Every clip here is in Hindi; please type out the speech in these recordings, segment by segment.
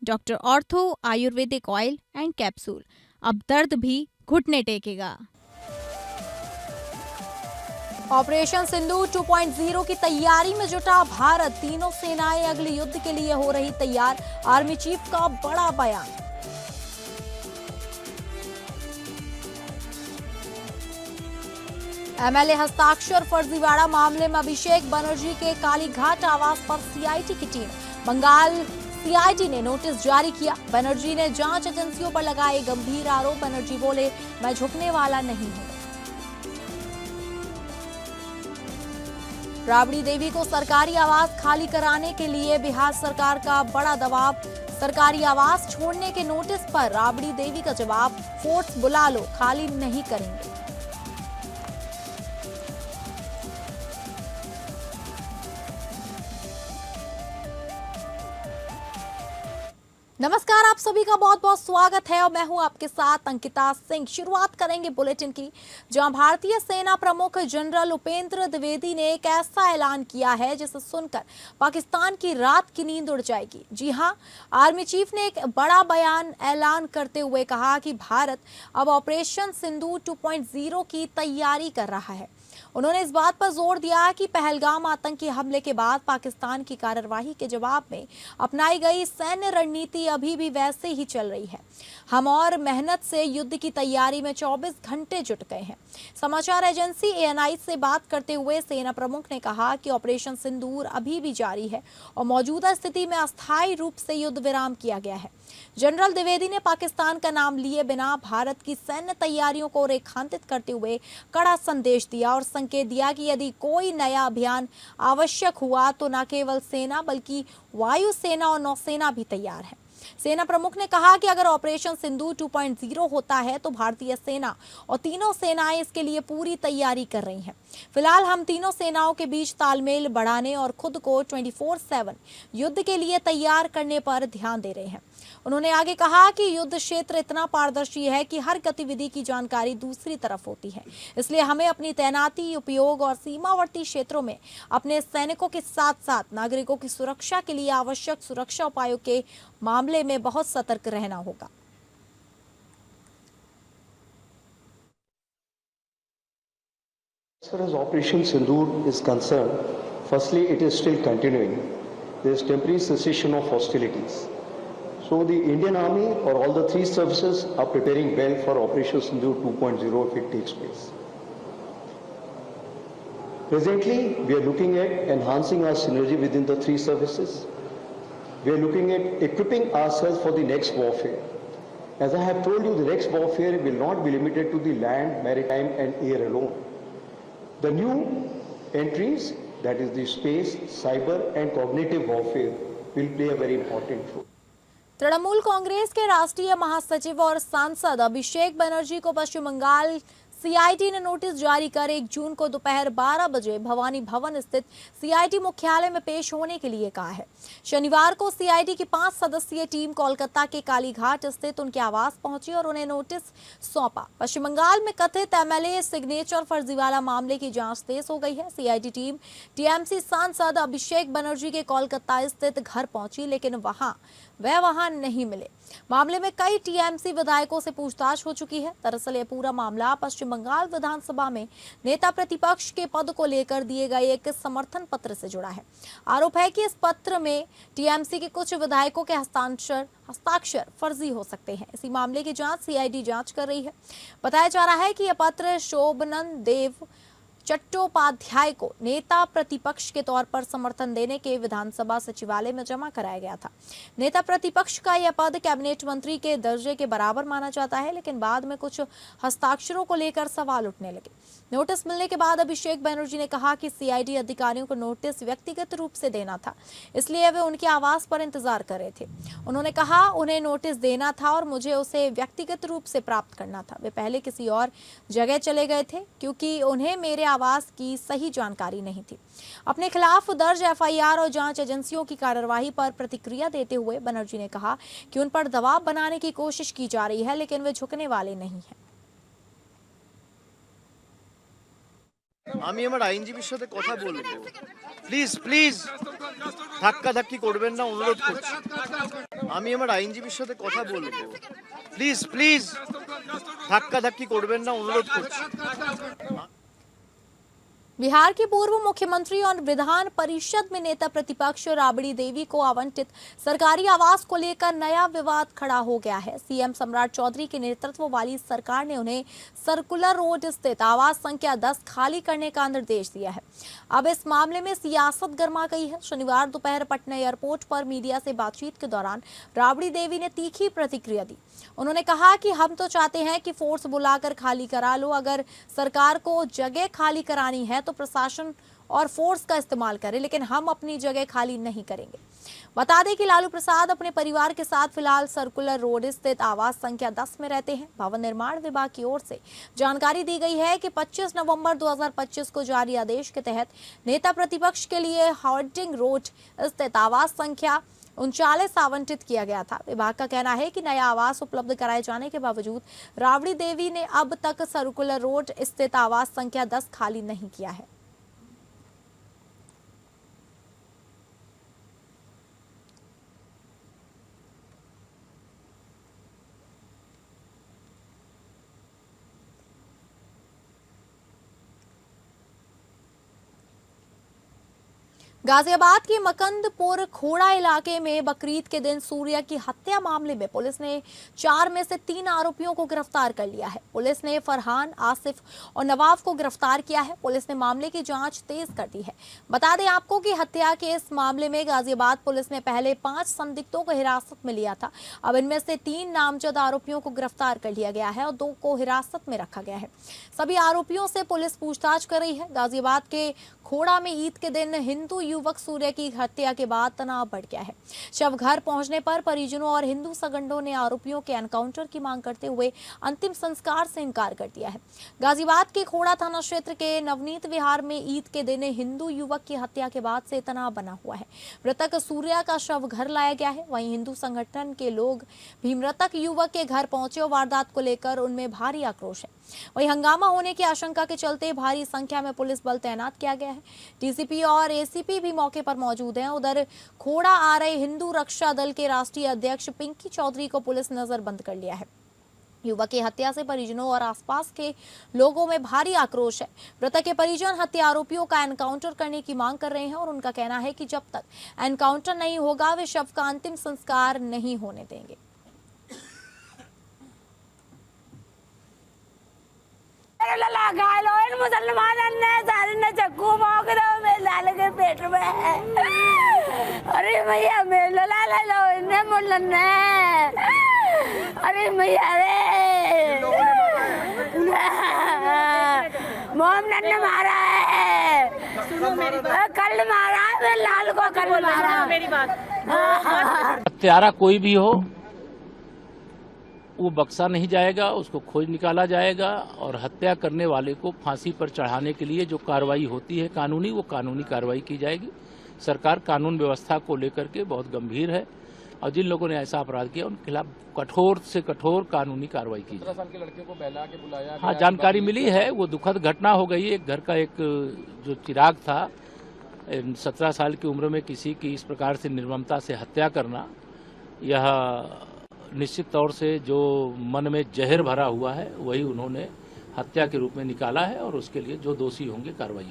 Doctor ortho Ayurvedic oil and capsule, अब दर्द भी घुटने टेकेगा। ऑपरेशन सिंदूर 2.0 की तैयारी में जुटा भारत, तीनों सेनाएं अगले युद्ध के लिए हो रही तैयार, आर्मी चीफ का बड़ा बयान। एमएलए हस्ताक्षर फर्जीवाड़ा मामले में अभिषेक बनर्जी के कालीघाट आवास पर सीआईडी की टीम, बंगाल सीआईडी ने नोटिस जारी किया। बनर्जी ने जांच एजेंसियों पर लगाए गंभीर आरोप। बनर्जी बोले, मैं झुकने वाला नहीं हूं। राबड़ी देवी को सरकारी आवास खाली कराने के लिए बिहार सरकार का बड़ा दबाव। सरकारी आवास छोड़ने के नोटिस पर राबड़ी देवी का जवाब, फोर्स बुला लो, खाली नहीं करेंगे। नमस्कार, आप सभी का बहुत बहुत स्वागत है और मैं हूं आपके साथ अंकिता सिंह। शुरुआत करेंगे बुलेटिन की, जहां भारतीय सेना प्रमुख जनरल उपेंद्र द्विवेदी ने एक ऐसा ऐलान किया है जिसे सुनकर पाकिस्तान की रात की नींद उड़ जाएगी। जी हां, आर्मी चीफ ने एक बड़ा बयान ऐलान करते हुए कहा कि भारत अब ऑपरेशन सिंदूर 2.0 की तैयारी कर रहा है। उन्होंने इस बात पर जोर दिया कि पहलगाम आतंकी हमले के बाद पाकिस्तान की कार्रवाई के जवाब में अपनाई गई सैन्य रणनीति अभी भी वैसे ही चल रही है। हम और मेहनत से युद्ध की तैयारी में 24 घंटे जुट गए हैं। समाचार एजेंसी एएनआई से बात करते हुए सेना प्रमुख ने कहा कि ऑपरेशन सिंदूर अभी भी जारी है और मौजूदा स्थिति में अस्थायी रूप से युद्ध विराम किया गया है। जनरल द्विवेदी ने पाकिस्तान का नाम लिए बिना भारत की सैन्य तैयारियों को रेखांकित करते हुए कड़ा संदेश दिया और संकेत दिया कि यदि कोई नया अभियान आवश्यक हुआ तो न केवल सेना बल्कि वायुसेना और नौसेना भी तैयार है। सेना प्रमुख ने कहा कि अगर ऑपरेशन सिंदूर 2.0 होता है तो भारतीय सेना और तीनों सेनाएं इसके लिए पूरी तैयारी कर रही हैं। फिलहाल हम तीनों सेनाओं के बीच तालमेल बढ़ाने और खुद को 24/7 युद्ध के लिए तैयार करने पर ध्यान दे रहे हैं। उन्होंने आगे कहा कि युद्ध क्षेत्र इतना पारदर्शी है कि हर गतिविधि की जानकारी दूसरी तरफ होती है, इसलिए हमें अपनी तैनाती, उपयोग और सीमावर्ती क्षेत्रों में अपने सैनिकों के साथ साथ नागरिकों की सुरक्षा के लिए आवश्यक सुरक्षा उपायों के मामले में बहुत सतर्क रहना होगा। As far as Operation Sindoor is concerned, firstly, it is still continuing. There is temporary cessation of hostilities. So the Indian Army or all the three services are preparing well for Operation Sindoor 2.0 if it takes place. Presently, we are looking at enhancing our synergy within the three services. We are looking at equipping ourselves for the next warfare. As I have told you, the next warfare will not be limited to the land, maritime and air alone. The new entries, that is the space, cyber and cognitive warfare, will play a very important role. Trinamool Congress के राष्ट्रीय महासचिव और सांसद अभिषेक बनर्जी को पश्चिम बंगाल सीआईडी ने नोटिस जारी कर 1 जून को दोपहर 12 बजे भवानी भवन स्थित सीआईडी मुख्यालय में पेश होने के लिए कहा है। शनिवार को सीआईडी की 5 सदस्यीय टीम कोलकाता के कालीघाट स्थित उनके आवास पहुंची और उन्हें नोटिस सौंपा। पश्चिम बंगाल में कथित एमएलए सिग्नेचर फर्जीवाड़ा मामले की जांच तेज हो गई है। सीआईडी टीम टीएमसी सांसद अभिषेक बनर्जी के कोलकाता स्थित घर पहुंची, लेकिन वह नहीं मिले। मामले में कई टीएमसी विधायकों से पूछताछ हो चुकी है। दरअसल यह पूरा मामला पश्चिम बंगाल विधानसभा में नेता प्रतिपक्ष के पद को लेकर दिए गए एक समर्थन पत्र से जुड़ा है। आरोप है कि इस पत्र में टीएमसी के कुछ विधायकों के हस्ताक्षर फर्जी हो सकते हैं। इसी मामले की जांच सीआईडी जांच कर रही है। बताया जा रहा है कि यह पत्र शोभनंद देव चट्टोपाध्याय को नेता प्रतिपक्ष के तौर पर समर्थन देने के विधानसभा सचिवालय में जमा कराया गया था। नेता प्रतिपक्ष का यह पद कैबिनेट मंत्री के दर्जे के बराबर माना जाता है, लेकिन बाद में कुछ हस्ताक्षरों को लेकर सवाल उठने लगे। नोटिस मिलने के बाद अभिषेक बनर्जी ने कहा कि सीआईडी अधिकारियों को नोटिस व्यक्तिगत रूप से देना था, इसलिए वे उनके आवास पर इंतजार कर रहे थे। उन्होंने कहा उन्हें नोटिस देना था और मुझे उसे व्यक्तिगत रूप से प्राप्त करना था। वे पहले किसी और जगह चले गए थे क्योंकि उन्हें मेरे आवास की सही जानकारी नहीं थी। अपने खिलाफ दर्ज एफआईआर और जांच एजेंसियों की कार्रवाई पर प्रतिक्रिया देते हुए बनर्जी ने कहा कि उन पर दबाव बनाने की कोशिश की जा रही है, लेकिन वे झुकने वाले नहीं हैं। আমি আমার আইনজীবীর সাথে কথা বলবো। প্লিজ প্লিজ ধাক্কাধাক্কি করবেন না অনুরোধ করছি। আমি আমার আইনজীবীর সাথে কথা বলবো, প্লিজ প্লিজ ধাক্কাধাক্কি করবেন না অনুরোধ করছি। बिहार की पूर्व मुख्यमंत्री और विधान परिषद में नेता प्रतिपक्ष राबड़ी देवी को आवंटित सरकारी आवास को लेकर नया विवाद खड़ा हो गया है। सीएम सम्राट चौधरी के नेतृत्व वाली सरकार ने उन्हें सर्कुलर रोड स्थित आवास संख्या 10 खाली करने का निर्देश दिया है। अब इस मामले में सियासत गर्मा गई है। शनिवार दोपहर पटना एयरपोर्ट पर मीडिया से बातचीत के दौरान राबड़ी देवी ने तीखी प्रतिक्रिया दी। उन्होंने कहा कि हम तो चाहते हैं कि फोर्स बुलाकर खाली करा लो, अगर सरकार को जगह खाली करानी है तो प्रशासन और फोर्स का इस्तेमाल करें, लेकिन हम अपनी जगह खाली नहीं करेंगे। बता दें कि लालू प्रसाद अपने परिवार के साथ फिलहाल सर्कुलर रोड स्थित आवास संख्या 10 में रहते हैं। भवन निर्माण विभाग की ओर से जानकारी दी गई है कि 25 नवंबर 2025 को जारी आदेश के तहत नेता प्रतिपक्ष के लिए हार्डिंग रोड स्थित आवास संख्या 39 आवंटित किया गया था। विभाग का कहना है कि नया आवास उपलब्ध कराए जाने के बावजूद राबड़ी देवी ने अब तक सर्कुलर रोड स्थित आवास संख्या 10 खाली नहीं किया है। गाजियाबाद के मकंदपुर खोड़ा इलाके में बकरीद के दिन सूर्या की हत्या मामले में पुलिस ने 4 में से 3 आरोपियों को गिरफ्तार कर लिया है। पुलिस ने फरहान, आसिफ और नवाब को गिरफ्तार किया है। पुलिस ने मामले की जांच तेज कर दी है। बता दें आपको कि हत्या के इस मामले में गाजियाबाद पुलिस ने पहले 5 संदिग्धों को हिरासत में लिया था। अब इनमें से 3 नामजद आरोपियों को गिरफ्तार कर लिया गया है और 2 को हिरासत में रखा गया है। सभी आरोपियों से पुलिस पूछताछ कर रही है। गाजियाबाद के खोड़ा में ईद के दिन हिंदू युवक सूर्य की हत्या के बाद तनाव बढ़ गया है। शव घर पहुंचने पर परिजनों और हिंदू संगठनों ने आरोपियों के एनकाउंटर की मांग करते हुए अंतिम संस्कार से इनकार कर दिया है। गाजियाबाद के खोड़ा थाना क्षेत्र के नवनीत विहार में ईद के दिन हिंदू युवक की हत्या के बाद से तनाव बना हुआ है। मृतक सूर्या का शव घर लाया गया है। वहीं हिंदू संगठन के लोग भी मृतक युवक के घर पहुंचे और वारदात को लेकर उनमें भारी आक्रोश है। वहीं हंगामा होने की आशंका के चलते भारी संख्या में पुलिस बल तैनात किया गया है। डीसीपी और एसीपी भी मौके पर मौजूद हैं। उधर खोड़ा आ रहे हिंदू रक्षा दल के राष्ट्रीय अध्यक्ष पिंकी चौधरी को पुलिस नजरबंद कर लिया है। युवक की हत्या से परिजनों और आसपास के लोगों में भारी आक्रोश है। मृतक के परिजन हत्या आरोपियों का एनकाउंटर करने की मांग कर रहे हैं और उनका कहना है कि जब तक एनकाउंटर नहीं होगा वे शव का अंतिम संस्कार नहीं होने देंगे। मुसलमान ने चक्कू मार मेरे लाल के पेट में। अरे भैया मेरे लाल ने मुल्लन ने, अरे भैया रे मोहम्मद ने मारा है, कल मारा है मेरे लाल को, कल मारा। मेरी बात, हत्यारा कोई भी हो वो बक्सा नहीं जाएगा, उसको खोज निकाला जाएगा और हत्या करने वाले को फांसी पर चढ़ाने के लिए जो कार्रवाई होती है कानूनी, वो कानूनी कार्रवाई की जाएगी। सरकार कानून व्यवस्था को लेकर के बहुत गंभीर है और जिन लोगों ने ऐसा अपराध किया उनके खिलाफ कठोर से कठोर कानूनी कार्रवाई की जाए। 17 साल के लड़के को बहला के बुलाया। हाँ, जानकारी मिली है, वो दुखद घटना हो गई। एक घर का एक जो चिराग था, 17 साल की उम्र में किसी की इस प्रकार से निर्ममता से हत्या करना, यह निश्चित तौर से जो मन में जहर भरा हुआ है वही उन्होंने हत्या के रूप में निकाला है और उसके लिए जो दोषी होंगे कार्रवाई।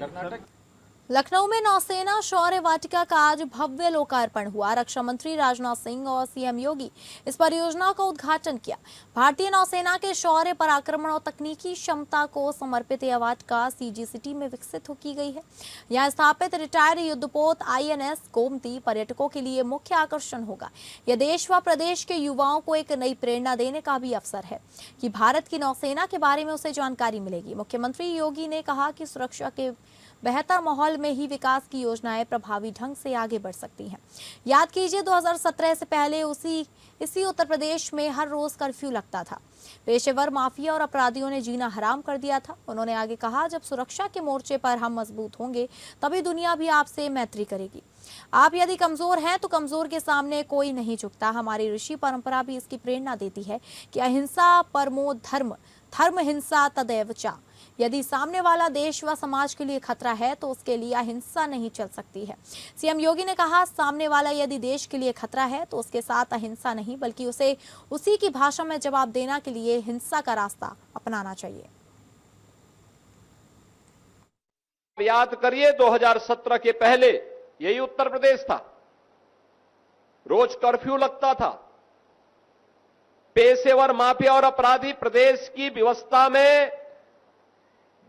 लखनऊ में नौसेना शौर्य वाटिका का आज भव्य लोकार्पण हुआ। रक्षा मंत्री राजनाथ सिंह और सीएम योगी इस परियोजना का उद्घाटन किया। भारतीय नौसेना के शौर्य, पराक्रम और तकनीकी क्षमता को समर्पित यह वाटिका सीजी सिटी में विकसित की गई है। यहाँ स्थापित रिटायर्ड युद्धपोत INS गोमती पर्यटकों के लिए मुख्य आकर्षण होगा। यह देश व प्रदेश के युवाओं को एक नई प्रेरणा देने का भी अवसर है कि भारत की नौसेना के बारे में उसे जानकारी मिलेगी। मुख्यमंत्री योगी ने कहा कि सुरक्षा के बेहतर माहौल में ही विकास की योजनाएं प्रभावी ढंग से आगे बढ़ सकती हैं। याद कीजिए 2017 से पहले इसी उत्तर प्रदेश में हर रोज कर्फ्यू लगता था। पेशेवर माफिया और अपराधियों ने जीना हराम कर दिया था। उन्होंने आगे कहा, जब सुरक्षा के मोर्चे पर हम मजबूत होंगे तभी दुनिया भी आपसे मैत्री करेगी। आप यदि कमजोर हैं तो कमजोर के सामने कोई नहीं झुकता। हमारी ऋषि परंपरा भी इसकी प्रेरणा देती है कि अहिंसा परमो धर्म, धर्म हिंसा तदैव चा। यदि सामने वाला देश व समाज के लिए खतरा है तो उसके लिए अहिंसा नहीं चल सकती है। सीएम योगी ने कहा, सामने वाला यदि देश के लिए खतरा है तो उसके साथ अहिंसा नहीं बल्कि उसे उसी की भाषा में जवाब देने के लिए हिंसा का रास्ता अपनाना चाहिए। याद करिए 2017 के पहले यही उत्तर प्रदेश था, रोज कर्फ्यू लगता था, पेशेवर माफिया और अपराधी प्रदेश की व्यवस्था में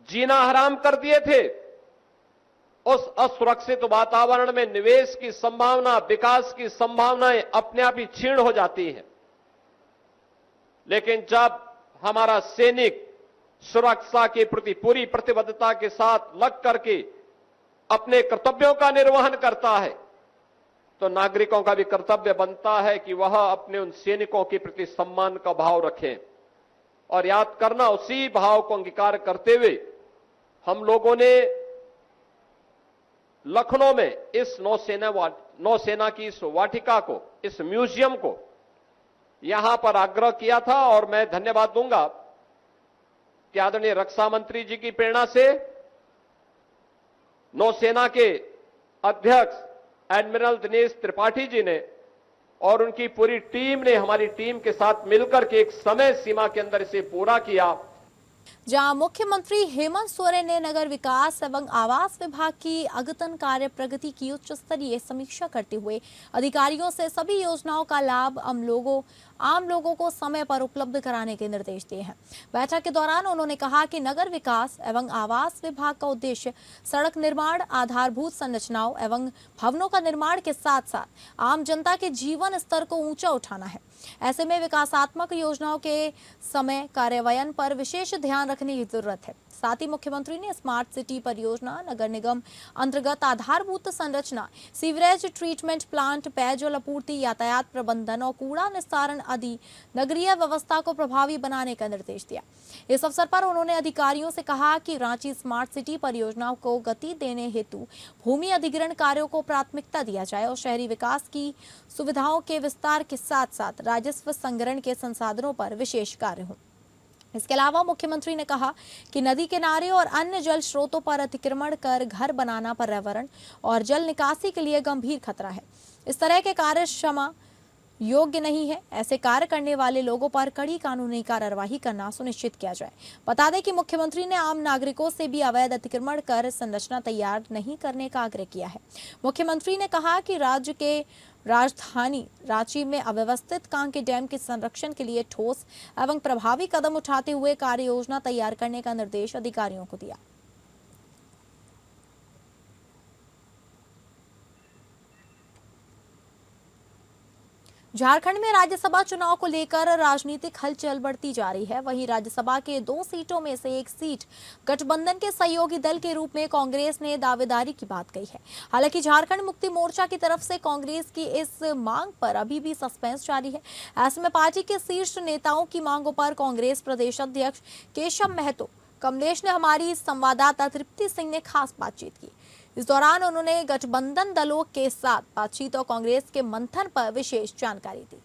जीना हराम कर दिए थे। उस असुरक्षित वातावरण में निवेश की संभावना, विकास की संभावनाएं अपने आप ही क्षीण हो जाती है। लेकिन जब हमारा सैनिक सुरक्षा के प्रति पूरी प्रतिबद्धता के साथ लग करके अपने कर्तव्यों का निर्वहन करता है तो नागरिकों का भी कर्तव्य बनता है कि वह अपने उन सैनिकों के प्रति सम्मान का भाव रखें। और याद करना, उसी भाव को अंगीकार करते हुए हम लोगों ने लखनऊ में इस नौसेना की इस वाटिका को, इस म्यूजियम को यहां पर आग्रह किया था। और मैं धन्यवाद दूंगा कि आदरणीय रक्षा मंत्री जी की प्रेरणा से नौसेना के अध्यक्ष एडमिरल दिनेश त्रिपाठी जी ने और उनकी पूरी टीम ने हमारी टीम के साथ मिलकर के एक समय सीमा के अंदर इसे पूरा किया। जहां मुख्यमंत्री हेमंत सोरेन ने नगर विकास एवं आवास विभाग की अद्यतन कार्य प्रगति की उच्च स्तरीय समीक्षा करते हुए अधिकारियों से सभी योजनाओं का लाभ आम लोगों को समय पर उपलब्ध कराने के निर्देश दिए हैं। बैठक के दौरान उन्होंने कहा कि नगर विकास एवं आवास विभाग का उद्देश्य सड़क निर्माण, आधारभूत संरचनाओं एवं भवनों का निर्माण के साथ साथ आम जनता के जीवन स्तर को ऊंचा उठाना है। ऐसे में विकासात्मक योजनाओं के समय कार्यान्वयन पर विशेष ध्यान रखने की जरूरत है। साथ ही मुख्यमंत्री ने स्मार्ट सिटी परियोजना, नगर निगम अंतर्गत आधारभूत संरचना, सीवरेज ट्रीटमेंट प्लांट, पेयजल आपूर्ति, यातायात प्रबंधन और कूड़ा निस्तारण आदि नगरीय व्यवस्था को प्रभावी बनाने का निर्देश दिया। इस अवसर पर उन्होंने अधिकारियों से कहा कि रांची स्मार्ट सिटी परियोजना को गति देने हेतु भूमि अधिग्रहण कार्यों को प्राथमिकता दिया जाए और शहरी विकास की सुविधाओं के विस्तार के साथ साथ राजस्व संग्रहण के संसाधनों पर विशेष कार्य हो। इसके अलावा मुख्यमंत्री ने कहा कि नदी किनारे और अन्य जल स्रोतों पर अतिक्रमण कर घर बनाना पर्यावरण और जल निकासी के लिए गंभीर खतरा है। इस तरह के कार्य क्षमा योग्य नहीं है। ऐसे कार्य करने वाले लोगों पर कड़ी कानूनी कार्रवाई करना सुनिश्चित किया जाए। बता दें कि मुख्यमंत्री ने आम नागरिकों से भी अवैध अतिक्रमण कर संरचना तैयार नहीं करने का आग्रह किया है। मुख्यमंत्री ने कहा कि राज्य के राजधानी रांची में अव्यवस्थित कांके डैम के संरक्षण के लिए ठोस एवं प्रभावी कदम उठाते हुए कार्य योजना तैयार करने का निर्देश अधिकारियों को दिया। झारखंड में राज्यसभा चुनाव को लेकर राजनीतिक हलचल बढ़ती जा रही है। वहीं राज्यसभा के 2 सीटों में से एक सीट गठबंधन के सहयोगी दल के रूप में कांग्रेस ने दावेदारी की बात कही है। हालांकि झारखंड मुक्ति मोर्चा की तरफ से कांग्रेस की इस मांग पर अभी भी सस्पेंस जारी है। ऐसे में पार्टी के शीर्ष नेताओं की मांगों पर कांग्रेस प्रदेश अध्यक्ष केशव महतो कमलेश ने हमारी संवाददाता तृप्ति सिंह ने खास बातचीत की। इस दौरान उन्होंने गठबंधन दलों के साथ बातचीत और कांग्रेस के मंथन पर विशेष जानकारी दी।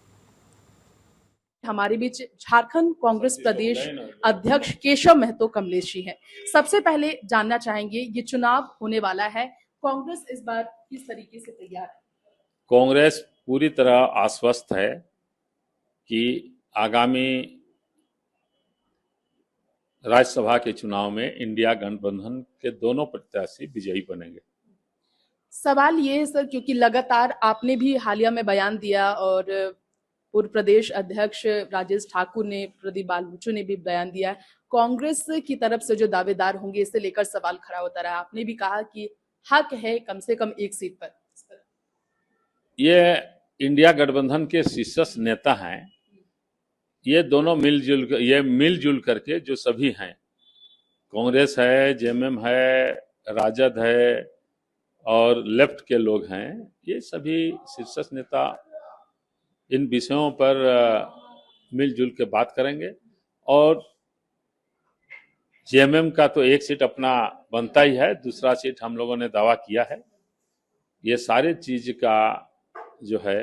हमारे बीच झारखंड कांग्रेस प्रदेश अध्यक्ष केशव महतो कमलेश जी हैं। सबसे पहले जानना चाहेंगे, ये चुनाव होने वाला है, कांग्रेस इस बार किस तरीके से तैयार है? कांग्रेस पूरी तरह आश्वस्त है कि आगामी राज्यसभा के चुनाव में इंडिया गठबंधन के दोनों प्रत्याशी विजयी बनेंगे। सवाल ये है सर, क्योंकि लगातार आपने भी हालिया में बयान दिया और पूर्व प्रदेश अध्यक्ष राजेश ठाकुर ने, प्रदीप बालूचू ने भी बयान दिया, कांग्रेस की तरफ से जो दावेदार होंगे इसे लेकर सवाल खड़ा होता रहा। आपने भी कहा कि हक है कम से कम एक सीट पर। ये इंडिया गठबंधन के शीर्ष नेता हैं, ये दोनों मिलजुल करके जो सभी हैं, कांग्रेस है, जेएमएम है, राजद है और लेफ्ट के लोग हैं, ये सभी शीर्ष नेता इन विषयों पर मिलजुल के बात करेंगे। और जेएमएम का तो एक सीट अपना बनता ही है, दूसरा सीट हम लोगों ने दावा किया है। ये सारे चीज का जो है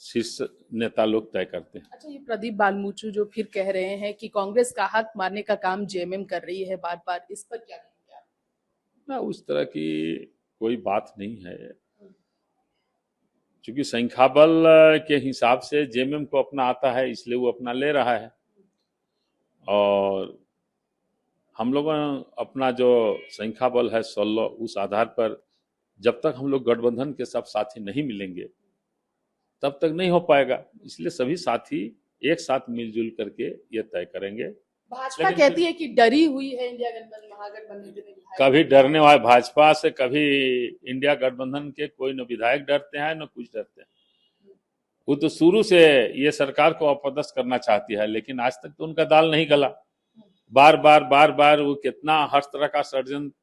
शीर्ष नेता लोग तय करते हैं। अच्छा, ये प्रदीप बालमुचु जो फिर कह रहे हैं कि कांग्रेस का हाथ मारने का काम जेएमएम कर रही है बार बार, इस पर क्या कहेंगे आप? ना, उस तरह की कोई बात नहीं है, क्योंकि संख्या बल के हिसाब से जेएमएम को अपना आता है, इसलिए वो अपना ले रहा है। और हम लोगों अपना जो संख्या बल है 16, उस आधार पर जब तक हम लोग गठबंधन के सब साथी नहीं मिलेंगे तब तक नहीं हो पाएगा। इसलिए सभी साथी एक साथ मिलजुल करके ये तय करेंगे। भाजपा कहती है कि डरी हुई है इंडिया गठबंधन, महागठबंधन के विधायक। कभी डरने वाले भाजपा से, कभी इंडिया गठबंधन के कोई न विधायक डरते हैं न कुछ डरते हैं। वो तो शुरू से ये सरकार को अपदस्थ करना चाहती है, लेकिन आज तक तो उनका दाल नहीं गला। बार बार वो कितना हर तरह का षड्यंत्र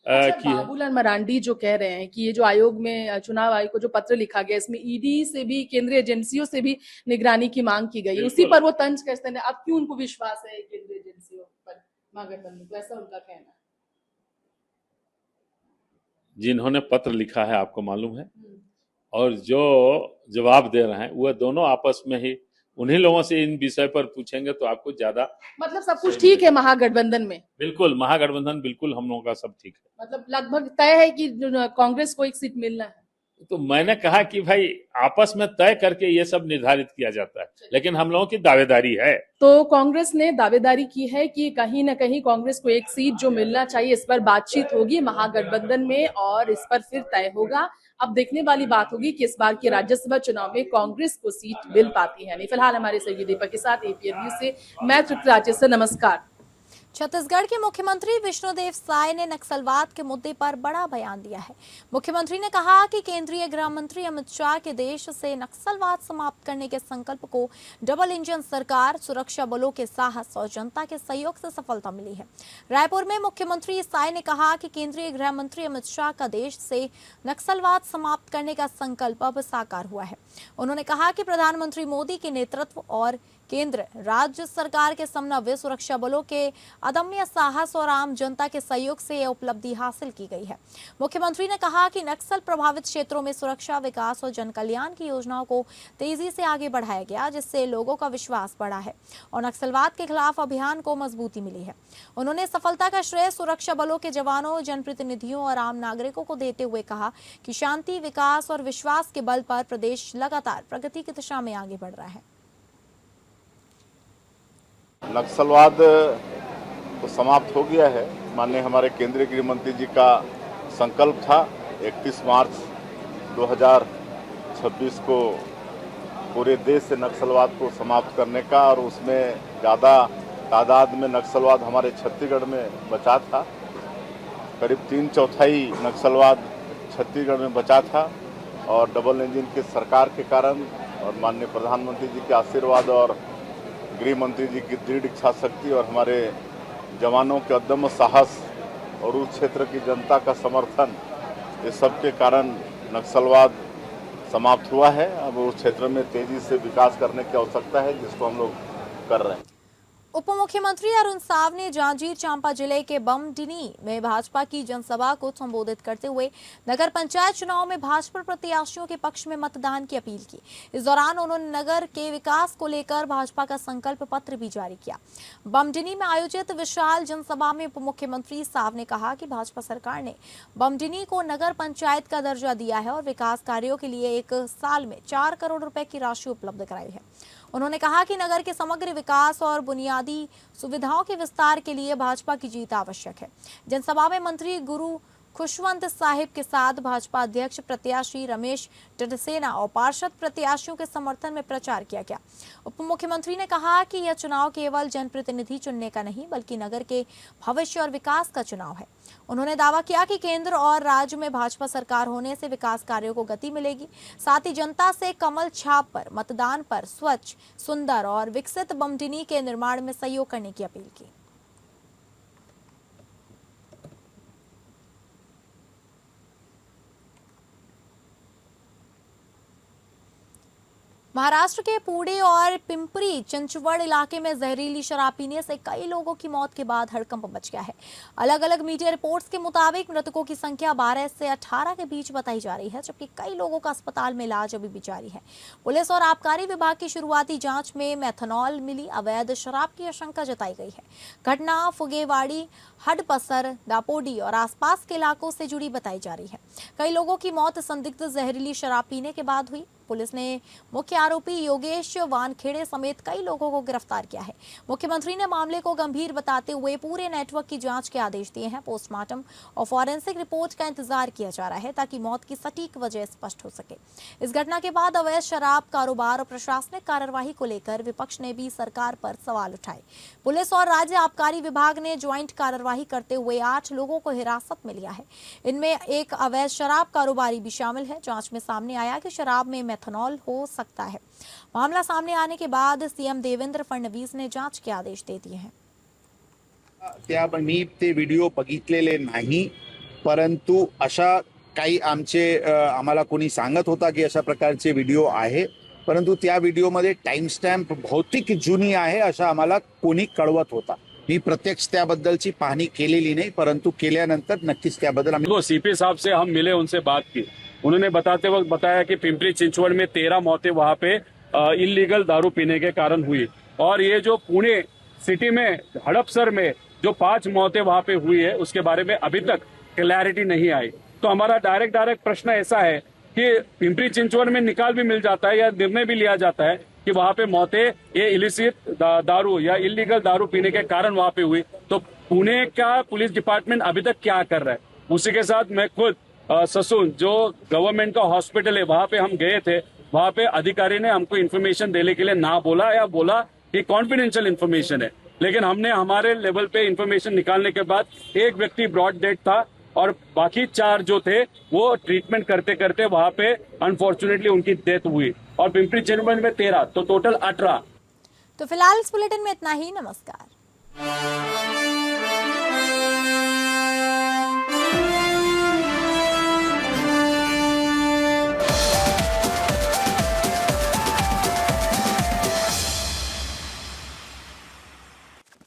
की है। बाबूलाल मरांडी जो कह रहे हैं कि ये जो आयोग में, चुनाव आयोग को जो पत्र लिखा गया, इसमें ईडी से भी, केंद्रीय एजेंसियों से भी निगरानी की मांग की गई, उसी पर वो तंज कसते हैं। अब क्यों उनको विश्वास है केंद्रीय एजेंसियों पर, महागठबंधन को, ऐसा उनका कहना है? जिन्होंने पत्र लिखा है आपको मालूम है, और जो जवाब दे रहे हैं वह दोनों आपस में ही उन्हीं लोगों से इन विषय पर पूछेंगे तो आपको ज्यादा। मतलब सब कुछ ठीक है महागठबंधन में? बिल्कुल, महागठबंधन बिल्कुल हम लोगों का सब ठीक है। मतलब लगभग तय है कि कांग्रेस को एक सीट मिलना है? तो मैंने कहा कि भाई आपस में तय करके ये सब निर्धारित किया जाता है, लेकिन हम लोगों की दावेदारी है। तो कांग्रेस ने दावेदारी की है कि कहीं ना कहीं कांग्रेस को एक सीट जो मिलना चाहिए, इस पर बातचीत होगी महागठबंधन में और इस पर फिर तय होगा। अब देखने वाली बात होगी कि इस बार के राज्यसभा चुनाव में कांग्रेस को सीट मिल पाती है नहीं। फिलहाल हमारे सहयोगी दीपक के साथ एपीएन न्यूज से मैं तृप्ति राजेश, नमस्कार। छत्तीसगढ़ के मुख्यमंत्री विष्णुदेव साय ने नक्सलवाद के मुद्दे पर बड़ा बयान दिया है। मुख्यमंत्री ने कहा कि केंद्रीय गृह मंत्री अमित शाह के देश से नक्सलवाद समाप्त करने के संकल्प को डबल इंजन सरकार, सुरक्षा बलों के साहस और जनता के सहयोग से सफलता मिली है। रायपुर में मुख्यमंत्री साय ने कहा कि केंद्रीय गृह मंत्री अमित शाह का देश से नक्सलवाद समाप्त करने का संकल्प अब साकार हुआ है। उन्होंने कहा कि प्रधानमंत्री मोदी के नेतृत्व और केंद्र राज्य सरकार के समन्वय, सुरक्षा बलों के अदम्य साहस और आम जनता के सहयोग से यह उपलब्धि हासिल की गई है। मुख्यमंत्री ने कहा कि नक्सल प्रभावित क्षेत्रों में सुरक्षा, विकास और जन कल्याण की योजनाओं को तेजी से आगे बढ़ाया गया, जिससे लोगों का विश्वास बढ़ा है और नक्सलवाद के खिलाफ अभियान को मजबूती मिली है। उन्होंने सफलता का श्रेय सुरक्षा बलों के जवानों, जनप्रतिनिधियों और आम नागरिकों को देते हुए कहा कि शांति, विकास और विश्वास के बल पर प्रदेश लगातार प्रगति की दिशा में आगे बढ़ रहा है। नक्सलवाद तो समाप्त हो गया है। माननीय हमारे केंद्रीय गृह मंत्री जी का संकल्प था 31 मार्च 2026 को पूरे देश से नक्सलवाद को समाप्त करने का, और उसमें ज़्यादा तादाद में नक्सलवाद हमारे छत्तीसगढ़ में बचा था। करीब 3/4 नक्सलवाद छत्तीसगढ़ में बचा था, और डबल इंजन की सरकार के कारण और माननीय प्रधानमंत्री जी के आशीर्वाद और गृह मंत्री जी की दृढ़ इच्छा शक्ति और हमारे जवानों के अदम्य साहस और उस क्षेत्र की जनता का समर्थन, ये सब के कारण नक्सलवाद समाप्त हुआ है। अब उस क्षेत्र में तेजी से विकास करने की आवश्यकता है, जिसको हम लोग कर रहे हैं। उप मुख्यमंत्री अरुण साव ने जांजगीर चांपा जिले के बमडिनी में भाजपा की जनसभा को संबोधित करते हुए नगर पंचायत चुनाव में भाजपा प्रत्याशियों के पक्ष में मतदान की अपील की। इस दौरान उन्होंने नगर के विकास को लेकर भाजपा का संकल्प पत्र भी जारी किया। बमडिनी में आयोजित विशाल जनसभा में उप मुख्यमंत्री साव ने कहा कि भाजपा सरकार ने बमडिनी को नगर पंचायत का दर्जा दिया है और विकास कार्यों के लिए एक साल में 4 करोड़ रुपए की राशि उपलब्ध कराई है। उन्होंने कहा कि नगर के समग्र विकास और बुनियादी सुविधाओं के विस्तार के लिए भाजपा की जीत आवश्यक है। जनसभा में मंत्री गुरु खुशवंत साहिब के साथ भाजपा अध्यक्ष प्रत्याशी रमेश टडसेना और पार्षद प्रत्याशियों के समर्थन में प्रचार किया गया। उप मुख्यमंत्री ने कहा कि यह चुनाव केवल जनप्रतिनिधि चुनने का नहीं, बल्कि नगर के भविष्य और विकास का चुनाव है। उन्होंने दावा किया कि केंद्र और राज्य में भाजपा सरकार होने से विकास कार्यों को गति मिलेगी। साथ ही जनता से कमल छाप पर मतदान पर स्वच्छ, सुंदर और विकसित बमडिनी के निर्माण में सहयोग करने की अपील की। महाराष्ट्र के पुणे और पिंपरी चिंचवड़ इलाके में जहरीली शराब पीने से कई लोगों की मौत के बाद हड़कंप मच गया है। अलग अलग मीडिया रिपोर्ट्स के मुताबिक मृतकों की संख्या 12 से 18 के बीच बताई जा रही है, जबकि कई लोगों का अस्पताल में इलाज अभी भी जारी है। पुलिस और आबकारी विभाग की शुरुआती जांच में मेथनॉल मिली अवैध शराब की आशंका जताई गई है। घटना फुगेवाड़ी, हडपसर, दापोडी और आसपास के इलाकों से जुड़ी बताई जा रही है। कई लोगों की मौत संदिग्ध जहरीली शराब पीने के बाद हुई। पुलिस ने मुख्य आरोपी योगेश वानखेड़े समेत कई लोगों को गिरफ्तार किया है। मुख्यमंत्री ने मामले को गंभीर बताते हुए पूरे नेटवर्क की जांच के आदेश दिए हैं। पोस्टमार्टम और फॉरेंसिक रिपोर्ट का इंतजार किया जा रहा है ताकि मौत की सटीक वजह स्पष्ट हो सके। इस घटना के बाद अवैध शराब कारोबार और प्रशासनिक कार्रवाई को लेकर विपक्ष ने भी सरकार पर सवाल उठाए। पुलिस और राज्य आबकारी विभाग ने ज्वाइंट कार्रवाई करते हुए 8 लोगों को हिरासत में लिया है। इनमें एक अवैध शराब कारोबारी भी शामिल है। जांच में सामने आया कि शराब में मेथनॉल हो सकता है। मामला सामने आने के बाद सीएम देवेंद्र फडणवीस ने जांच के आदेश दे दिए हैं। मी ते व्हिडिओ बघितलेले नाही, परंतु अशा काही आम्हाला कोणी सांगत होता की अशा प्रकारचे व्हिडिओ आहे, परंतु त्या व्हिडिओमध्ये टाइम स्टॅम्प भौतिक जुनी आहे अशा आम्हाला कोणी कळवत होता। मी प्रत्यक्ष त्याबद्दलची पाहणी केलेली नाही, परंतु केल्यानंतर नक्कीच त्याबद्दल आम्ही सीपी साहब से हम मिले, उनसे बात की। उन्होंने बताते वक्त बताया कि पिंपरी चिंचवड़ में 13 मौतें वहां पे इलीगल दारू पीने के कारण हुई, और ये जो पुणे सिटी में हड़पसर में जो 5 मौतें वहां पे हुई है उसके बारे में अभी तक क्लैरिटी नहीं आई। तो हमारा डायरेक्ट प्रश्न ऐसा है कि पिंपरी चिंचवड़ में निकाल भी मिल जाता है या निर्णय भी लिया जाता है कि वहां पे मौतें ये इलिसिट दारू या इलीगल दारू पीने के कारण वहां पे हुई, तो पुणे का पुलिस डिपार्टमेंट अभी तक क्या कर रहा है। उसी के साथ मैं खुद ससून जो गवर्नमेंट का हॉस्पिटल है वहां पे हम गए थे। वहां पे अधिकारी ने हमको इन्फॉर्मेशन देने के लिए ना बोला, या बोला कि कॉन्फिडेंशियल इन्फॉर्मेशन है, लेकिन हमने हमारे लेवल पे इन्फॉर्मेशन निकालने के बाद एक व्यक्ति ब्रॉड डेड था और बाकी 4 जो थे वो ट्रीटमेंट करते करते वहां पे अनफॉर्चुनेटली उनकी डेथ हुई, और पिंपरी चिंचवड़ में 13, तो टोटल 18। तो फिलहाल इस बुलेटिन में इतना ही। नमस्कार।